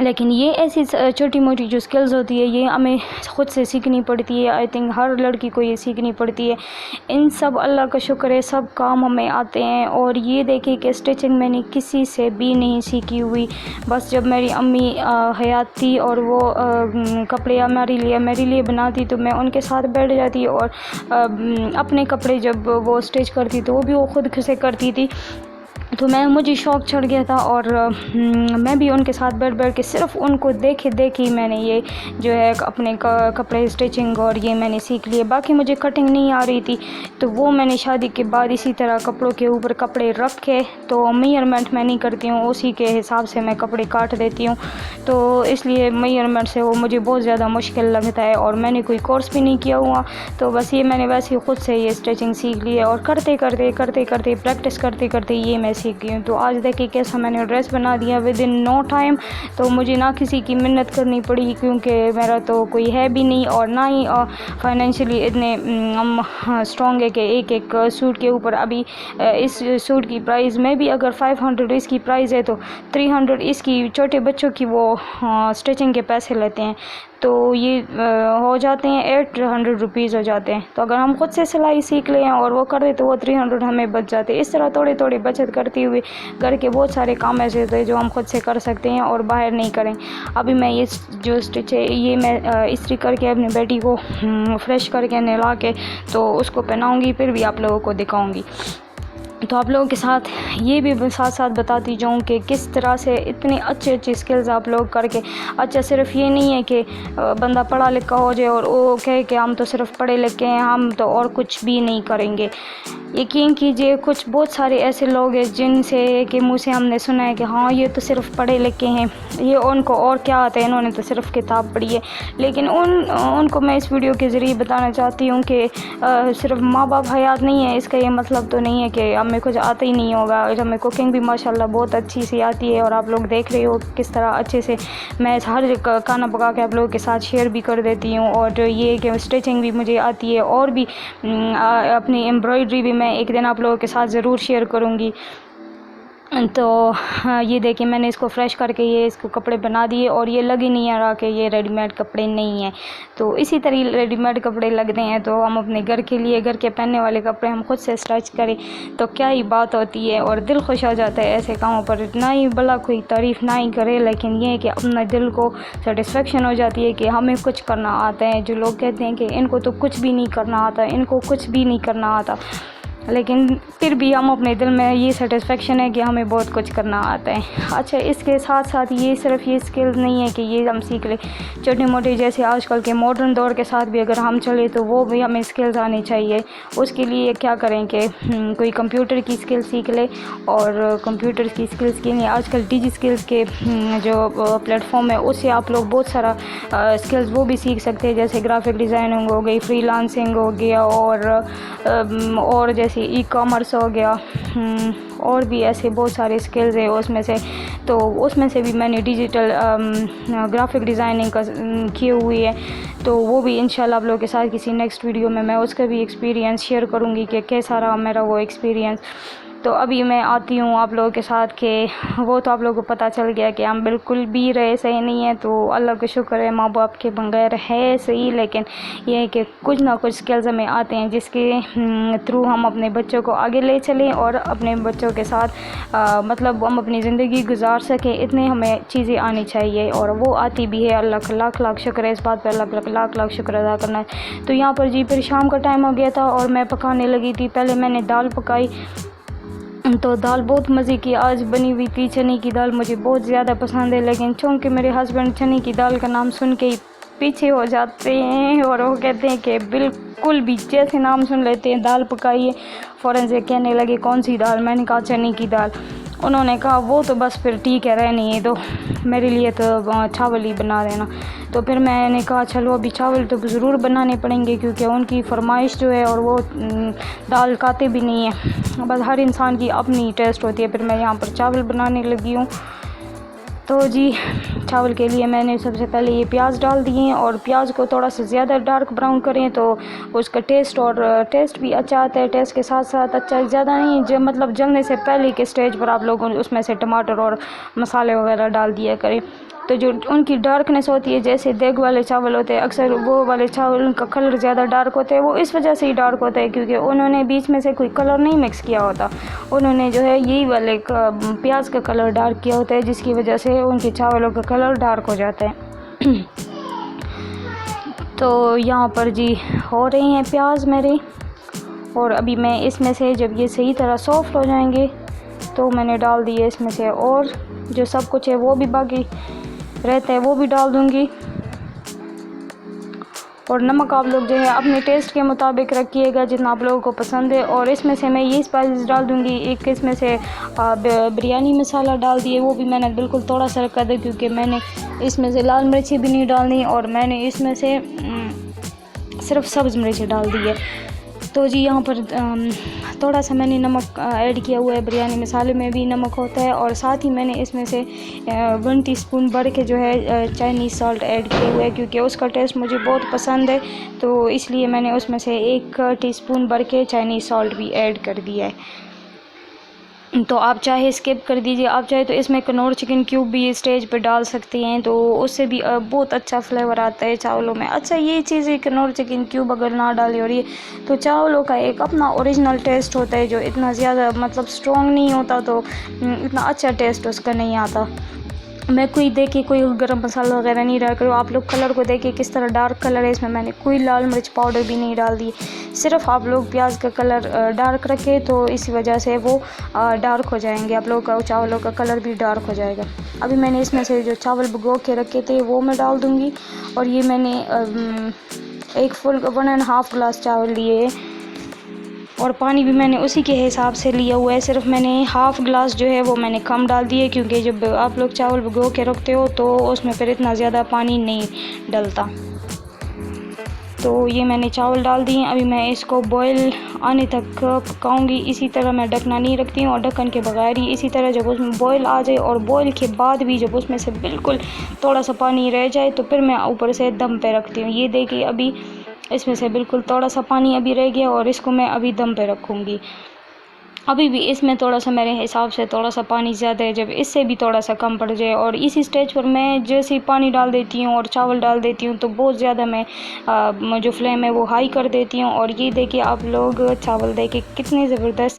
لیکن یہ ایسی چھوٹی موٹی جو سکلز ہوتی ہے یہ ہمیں خود سے سیکھنی پڑتی ہے. آئی تھنک ہر لڑکی کو یہ سیکھنی پڑتی ہے. ان سب اللہ کا شکر ہے سب کام ہمیں آتے ہیں. اور یہ دیکھیں کہ اسٹیچنگ میں نے کسی سے بھی نہیں سیکھی ہوئی. بس جب میری امی حیات تھی اور وہ کپڑے میرے لیے بناتی تو میں ان کے ساتھ بیٹھ جاتی اور اپنے کپڑے جب وہ اسٹچ کرتی تو وہ بھی وہ خود سے کرتی تھی. تو مجھے شوق چڑھ گیا تھا اور میں بھی ان کے ساتھ بیٹھ کے صرف ان کو دیکھی میں نے یہ جو ہے اپنے کپڑے اسٹیچنگ اور یہ میں نے سیکھ لیے. باقی مجھے کٹنگ نہیں آ رہی تھی تو وہ میں نے شادی کے بعد اسی طرح کپڑوں کے اوپر کپڑے رکھ کے تو میئرمنٹ میں نہیں کرتی ہوں, اسی کے حساب سے میں کپڑے کاٹ دیتی ہوں. تو اس لیے میئرمنٹ سے وہ مجھے بہت زیادہ مشکل لگتا ہے اور میں نے کوئی کورس بھی نہیں کیا ہوا. تو بس یہ میں نے ویسے ہی خود سے یہ اسٹیچنگ سیکھ لی ہے اور کرتے پریکٹس کرتے یہ میں سیکھ گئی ہوں. تو آج دیکھیں کیسا میں نے ڈریس بنا دیا ود ان نو ٹائم. تو مجھے نہ کسی کی منت کرنی پڑی کیونکہ میرا تو کوئی ہے بھی نہیں اور نہ ہی فائنینشلی اتنے اسٹرانگ ہے کہ ایک سوٹ کے اوپر ابھی اس سوٹ کی پرائز میں بھی اگر 500 اس کی پرائز ہے تو 300 اس کی چھوٹے بچوں کی وہ اسٹیچنگ کے پیسے لیتے ہیں. تو یہ ہو جاتے ہیں 800 روپیز ہو جاتے ہیں. تو اگر ہم خود سے سلائی سیکھ لیں اور وہ کر دیں تو وہ 300 ہمیں بچ جاتے ہیں. اس طرح تھوڑی بچت کرتی ہوئے گھر کے بہت سارے کام ایسے ہوتے ہیں جو ہم خود سے کر سکتے ہیں اور باہر نہیں کریں. ابھی میں یہ جو اسٹچ ہے یہ میں استری کر کے اپنی بیٹی کو فریش کر کے نہلا کے تو اس کو پہناؤں گی, پھر بھی آپ لوگوں کو دکھاؤں گی. تو آپ لوگوں کے ساتھ یہ بھی ساتھ بتاتی جاؤں کہ کس طرح سے اتنی اچھی سکلز آپ لوگ کر کے. اچھا صرف یہ نہیں ہے کہ بندہ پڑھا لکھا ہو جائے اور وہ کہے کہ ہم تو صرف پڑھے لکھے ہیں ہم تو اور کچھ بھی نہیں کریں گے. یقین کیجئے بہت سارے ایسے لوگ ہیں جن سے کہ منہ سے ہم نے سنا ہے کہ ہاں یہ تو صرف پڑھے لکھے ہیں, یہ ان کو اور کیا آتا ہے, انہوں نے تو صرف کتاب پڑھی ہے. لیکن ان کو میں اس ویڈیو کے ذریعے بتانا چاہتی ہوں کہ صرف ماں باپ حیات نہیں ہے اس کا یہ مطلب تو نہیں ہے کہ ہمیں کچھ آتا ہی نہیں ہوگا. ہمیں کوکنگ بھی ماشاءاللہ بہت اچھی سی آتی ہے اور آپ لوگ دیکھ رہے ہو کس طرح اچھے سے میں ہر کھانا پکا کے آپ لوگوں کے ساتھ شیئر بھی کر دیتی ہوں. اور یہ کہ اسٹیچنگ بھی مجھے آتی ہے اور بھی اپنی ایمبرائڈری بھی میں ایک دن آپ لوگوں کے ساتھ ضرور شیئر کروں گی. تو یہ دیکھیں میں نے اس کو فریش کر کے اس کو کپڑے بنا دیے اور یہ لگ ہی نہیں آ رہا کہ یہ ریڈی میڈ کپڑے نہیں ہیں. تو اسی طرح ریڈی میڈ کپڑے لگتے ہیں تو ہم اپنے گھر کے لیے گھر کے پہننے والے کپڑے ہم خود سے اسٹچ کریں تو کیا ہی بات ہوتی ہے اور دل خوش ہو جاتا ہے ایسے کاموں پر. نہ ہی بھلا کوئی تعریف نہ ہی کرے لیکن یہ ہے کہ اپنا دل کو سیٹسفیکشن ہو جاتی ہے کہ ہمیں کچھ کرنا آتا ہے. جو لوگ کہتے ہیں کہ ان کو تو کچھ بھی نہیں کرنا آتا, ان کو کچھ بھی نہیں کرنا آتا, لیکن پھر بھی ہم اپنے دل میں یہ سیٹسفیکشن ہے کہ ہمیں بہت کچھ کرنا آتا ہے. اچھا اس کے ساتھ یہ صرف یہ سکلز نہیں ہے کہ یہ ہم سیکھ لیں, چھوٹے موٹے جیسے آج کل کے ماڈرن دور کے ساتھ بھی اگر ہم چلے تو وہ بھی ہمیں سکلز آنی چاہیے. اس کے لیے کیا کریں کہ کوئی کمپیوٹر کی سکل سیکھ لے اور کمپیوٹر کی سکلز کے لیے آج کل ڈیجی سکلز کے جو پلیٹ فارم ہے اس سے آپ لوگ بہت سارا سکلز وہ بھی سیکھ سکتے ہیں جیسے گرافک ڈیزائننگ ہو گئی, فری لانسنگ ہو گیا اور جیسے ای کامرس ہو گیا اور بھی ایسے بہت سارے سکلز ہیں اس میں سے. تو اس میں سے بھی میں نے ڈیجیٹل گرافک ڈیزائننگ کا کی ہوئی ہے تو وہ بھی انشاءاللہ آپ لوگوں کے ساتھ کسی نیکسٹ ویڈیو میں اس کا بھی ایکسپیرینس شیئر کروں گی کہ کیسا رہا میرا وہ ایکسپیرینس. تو ابھی میں آتی ہوں آپ لوگوں کے ساتھ کہ وہ تو آپ لوگوں کو پتہ چل گیا کہ ہم بالکل بھی رہے صحیح نہیں ہیں. تو اللہ کا شکر ہے ماں باپ کے بغیر ہے صحیح, لیکن یہ ہے کہ کچھ نہ کچھ سکلز ہمیں آتے ہیں جس کے تھرو ہم اپنے بچوں کو آگے لے چلیں اور اپنے بچوں کے ساتھ مطلب ہم اپنی زندگی گزار سکیں. اتنے ہمیں چیزیں آنی چاہیے اور وہ آتی بھی ہے. اللہ کا لاکھ شکر ہے اس بات پہ, اللہ کا لاکھ شکر ادا کرنا ہے. تو یہاں پر پھر شام کا ٹائم ہو گیا تھا اور میں پکانے لگی تھی. پہلے میں نے دال پکائی تو دال بہت مزے کی آج بنی ہوئی تھی. چنے کی دال مجھے بہت زیادہ پسند ہے لیکن چونکہ میرے ہسبینڈ چنے کی دال کا نام سن کے ہی پیچھے ہو جاتے ہیں اور وہ کہتے ہیں کہ بالکل بھی جیسے نام سن لیتے ہیں دال پکائیے فوراً سے کہنے لگے کون سی دال. میں نے کہا چنے کی دال. انہوں نے کہا وہ تو بس پھر ٹھیک ہے رہنے دو, میرے لیے تو چاول ہی بنا دینا. تو پھر میں نے کہا چلو ابھی چاول تو ضرور بنانے پڑیں گے کیونکہ ان کی فرمائش جو ہے اور وہ دال کھاتے بھی نہیں ہیں. بس ہر انسان کی اپنی ٹیسٹ ہوتی ہے. پھر میں یہاں پر چاول بنانے لگی ہوں. تو چاول کے لیے میں نے سب سے پہلے یہ پیاز ڈال دیے ہیں اور پیاز کو تھوڑا سا زیادہ ڈارک براؤن کریں تو اس کا ٹیسٹ بھی اچھا آتا ہے. ٹیسٹ کے ساتھ اچھا زیادہ نہیں مطلب جلنے سے پہلے کے سٹیج پر آپ لوگوں اس میں سے ٹماٹر اور مسالے وغیرہ ڈال دیا کریں. تو جو ان کی ڈارکنیس ہوتی ہے، جیسے دیگ والے چاول ہوتے ہیں، اکثر وہ والے چاول ان کا کلر زیادہ ڈارک ہوتا ہے، وہ اس وجہ سے ہی ڈارک ہوتا ہے کیونکہ انہوں نے بیچ میں سے کوئی کلر نہیں مکس کیا ہوتا، انہوں نے جو ہے یہی والے پیاز کا کلر ڈارک کیا ہوتا ہے، جس کی وجہ سے ان کے چاولوں کا کلر ڈارک ہو جاتا ہے۔ تو یہاں پر جی ہو رہی ہیں پیاز میرے، اور ابھی میں اس میں سے جب یہ صحیح طرح سافٹ ہو جائیں گے تو میں نے ڈال دیے اس میں سے، اور جو سب کچھ ہے وہ بھی باقی رہتا ہے وہ بھی ڈال دوں گی، اور نمک آپ لوگ جو ہے اپنے ٹیسٹ کے مطابق رکھیے گا جتنا آپ لوگوں کو پسند ہے۔ اور اس میں سے میں یہ اسپائسز ڈال دوں گی، ایک اس میں سے بریانی مسالہ ڈال دیے، وہ بھی میں نے بالکل تھوڑا سا رکھا تھا کیونکہ میں نے اس میں سے لال مرچی بھی نہیں ڈالنی، اور میں نے اس میں سے صرف سبز مرچی ڈال دی ہے۔ تو جی یہاں پر تھوڑا سا میں نے نمک ایڈ کیا ہوا ہے، بریانی مسالے میں بھی نمک ہوتا ہے، اور ساتھ ہی میں نے اس میں سے 1 ٹی اسپون بڑھ کے جو ہے چائنیز سالٹ ایڈ کیا ہوا ہے کیونکہ اس کا ٹیسٹ مجھے بہت پسند ہے، تو اس لیے میں نے اس میں سے 1 ٹی اسپون بڑھ کے چائنیز سالٹ بھی ایڈ کر دیا ہے۔ تو آپ چاہے اسکپ کر دیجئے، آپ چاہے تو اس میں کنور چکن کیوب بھی اسٹیج پہ ڈال سکتے ہیں، تو اس سے بھی بہت اچھا فلیور آتا ہے چاولوں میں۔ اچھا یہ چیز ہے کنور چکن کیوب اگر نہ ڈالے، اور یہ تو چاولوں کا ایک اپنا اوریجنل ٹیسٹ ہوتا ہے جو اتنا زیادہ مطلب اسٹرانگ نہیں ہوتا، تو اتنا اچھا ٹیسٹ اس کا نہیں آتا۔ میں کوئی دیکھے کوئی گرم مسالہ وغیرہ نہیں ڈال کروں، آپ لوگ کلر کو دیکھیں کس طرح ڈارک کلر ہے، اس میں نے کوئی لال مرچ پاؤڈر بھی نہیں ڈال دی، صرف آپ لوگ پیاز کا کلر ڈارک رکھے تو اسی وجہ سے وہ ڈارک ہو جائیں گے، آپ لوگوں کا چاولوں کا کلر بھی ڈارک ہو جائے گا۔ ابھی میں نے اس میں سے جو چاول بھگو کے رکھے تھے وہ میں ڈال دوں گی، اور یہ میں نے 1.5 گلاس چاول لیے، اور پانی بھی میں نے اسی کے حساب سے لیا ہوا ہے، صرف میں نے 1/2 گلاس جو ہے وہ میں نے کم ڈال دیے کیونکہ جب آپ لوگ چاول بھگو کے رکھتے ہو تو اس میں پھر اتنا زیادہ پانی نہیں ڈلتا۔ تو یہ میں نے چاول ڈال دیے، ابھی میں اس کو بوائل آنے تک پکاؤں گی، اسی طرح میں ڈھکنا نہیں رکھتی ہوں اور ڈھکن کے بغیر ہی اسی طرح جب اس میں بوائل آ جائے، اور بوائل کے بعد بھی جب اس میں سے بالکل تھوڑا سا پانی رہ جائے تو پھر میں اوپر سے دم پہ رکھتی ہوں۔ یہ دیکھیے ابھی اس میں سے بالکل تھوڑا سا پانی ابھی رہ گیا، اور اس کو میں ابھی دم پہ رکھوں گی۔ ابھی بھی اس میں تھوڑا سا میرے حساب سے تھوڑا سا پانی زیادہ ہے، جب اس سے بھی تھوڑا سا کم پڑ جائے، اور اسی سٹیج پر میں جیسے پانی ڈال دیتی ہوں اور چاول ڈال دیتی ہوں تو بہت زیادہ میں جو فلیم ہے وہ ہائی کر دیتی ہوں، اور یہ دیکھیں آپ لوگ چاول دیکھیں کتنے زبردست